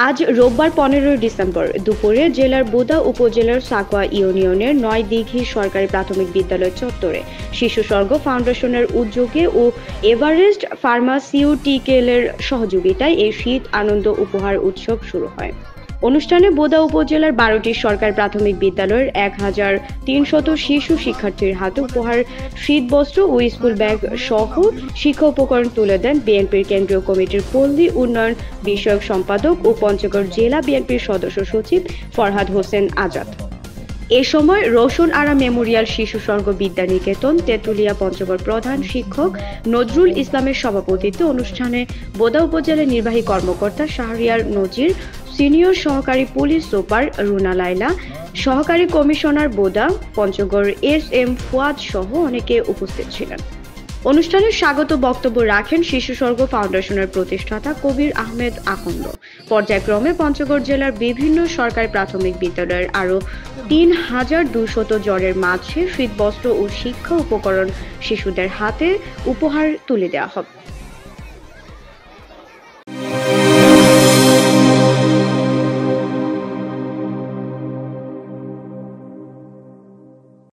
আজ রোববার 15 ডিসেম্বর দুপুরে জেলার বোদা উপজেলার সাকোয়া ইউনিয়নের 9 দিঘি সরকারি প্রাথমিক বিদ্যালয় চত্বরে শিশু স্বর্গ ফাউন্ডেশনের উদ্যোগে ও এভারেস্ট ফার্মাসিউটিক্যালের সহযোগিতায় এই শীত আনন্দ উপহার উৎসব শুরু হয়। অনুষ্ঠানে বোদা উপজেলার 12টি সরকারি প্রাথমিক বিদ্যালয়ের 1300 শিশু শিক্ষার্থীর হাতে উপহার শীতবস্ত্র ও স্কুল ব্যাগ সহ শিক্ষা উপকরণ তুলে দেন বিএনপির কেন্দ্রীয় কমিটির পল্লী উন্নয়ন বিষয়ক সম্পাদক ও পঞ্চগড় জেলা বিএনপির সদস্য সচিব ফরহাদ হোসেন আজাদ। এ সময় রোশন আরা মেমোরিয়াল শিশু স্বর্গ বিদ্যানিকেতন তেঁতুলিয়া পঞ্চগড় প্রধান শিক্ষক নজরুল ইসলামের সভাপতিত্বে অনুষ্ঠানে বোদা উপজেলার নির্বাহী কর্মকর্তা শাহরিয়ার নজির, সিনিয়র সহকারী পুলিশ সুপার রুনা লায়লা, সহকারী কমিশনার বোদা পঞ্চগড় এস.এম. ফুয়াদ সহ অনেকে উপস্থিত ছিলেন। অনুষ্ঠানে স্বাগত বক্তব্য রাখেন শিশু স্বর্গ ফাউন্ডেশনের প্রতিষ্ঠাতা কবির আহমেদ আকন্দ। পর্যায়ক্রমে পঞ্চগড় জেলার বিভিন্ন সরকারি প্রাথমিক বিদ্যালয়ের আরও 3200 জনের মাঝে শীতবস্ত্র ও শিক্ষা উপকরণ শিশুদের হাতে উপহার তুলে দেওয়া হবে।